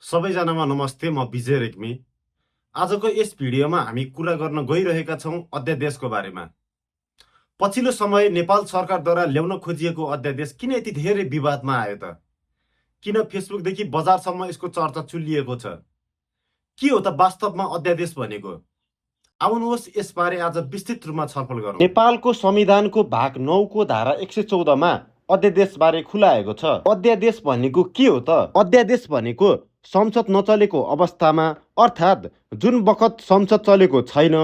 सबैजनामा नमस्ते, म विजय रेग्मी। आजको यस भिडियोमा हामी कुरा गर्न गइरहेका छौँ अध्यादेशको बारेमा। पछिल्लो समय नेपाल सरकारद्वारा ल्याउन खोजिएको अध्यादेश किन यति धेरै विवादमा आयो त? किन फेसबुकदेखि बजारसम्म यसको चर्चा चुलिएको छ? के हो त वास्तवमा अध्यादेश भनेको? आउनुहोस् यसबारे आज विस्तृत रूपमा छलफल गरौँ। नेपालको संविधानको भाग 9 को धारा 114 मा अध्यादेशबारे खुलाएको छ। अध्यादेश भनेको के हो त? अध्यादेश भनेको संसद नचलेको अवस्थामा, अर्थात् जुन बखत संसद चलेको छैन,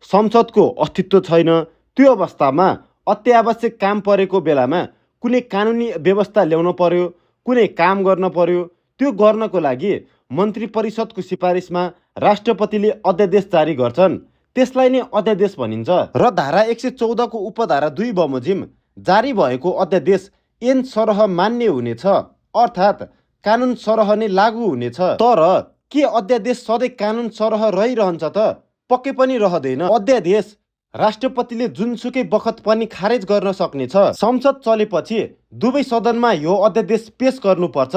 संसदको अस्तित्व छैन, त्यो अवस्थामा अत्यावश्यक काम परेको बेलामा कुनै कानुनी व्यवस्था ल्याउन पर्यो, कुनै काम गर्न पर्यो, त्यो गर्नको लागि मन्त्री परिषदको सिफारिसमा राष्ट्रपतिले अध्यादेश जारी गर्छन्। त्यसलाई नै अध्यादेश भनिन्छ। र धारा 114 को उपधारा 2 बमोजिम जारी भएको अध्यादेश ऐन सरह मान्य हुनेछ, अर्थात् कानुन सरह नै लागू हुनेछ। तर के अध्यादेश सधैँ कानुन सरह रहिरहन्छ त? पक्कै पनि रहँदैन। अध्यादेश राष्ट्रपतिले जुनसुकै बखत पनि खारेज गर्न सक्नेछ। संसद चलेपछि दुवै सदनमा यो अध्यादेश पेश गर्नुपर्छ।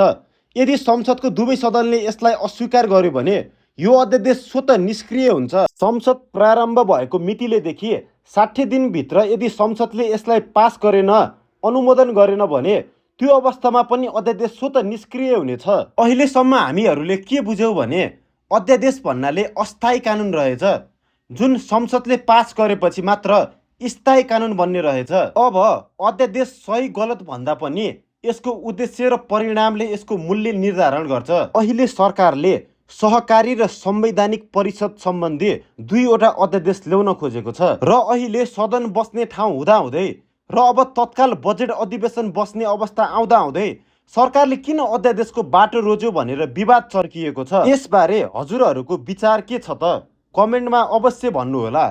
यदि संसदको दुवै सदनले यसलाई अस्वीकार गर्यो भने यो अध्यादेश स्वतः निष्क्रिय हुन्छ। संसद प्रारम्भ भएको मितिलेदेखि 60 दिनभित्र यदि संसदले यसलाई पास गरेन, अनुमोदन गरेन भने त्यो अवस्थामा पनि अध्यादेश स्वतः निष्क्रिय हुनेछ। अहिलेसम्म हामीहरूले के बुझ्यौँ भने अध्यादेश भन्नाले अस्थायी कानुन रहेछ, जुन संसदले पास गरेपछि मात्र स्थायी कानुन बन्ने रहेछ। अब अध्यादेश सही गलत भन्दा पनि यसको उद्देश्य र परिणामले यसको मूल्य निर्धारण गर्छ। अहिले सरकारले सहकारी र संवैधानिक परिषद सम्बन्धी 2वटा अध्यादेश ल्याउन खोजेको छ। र अहिले सदन बस्ने ठाउँ हुँदाहुँदै र अब तत्काल बजेट अधिवेशन बस्ने अवस्था आउँदाहुँदै सरकारले किन अध्यादेशको बाटो रोज्यो भनेर विवाद चर्किएको छ। यसबारे हजुरहरूको विचार के छ त? कमेन्टमा अवश्य भन्नुहोला।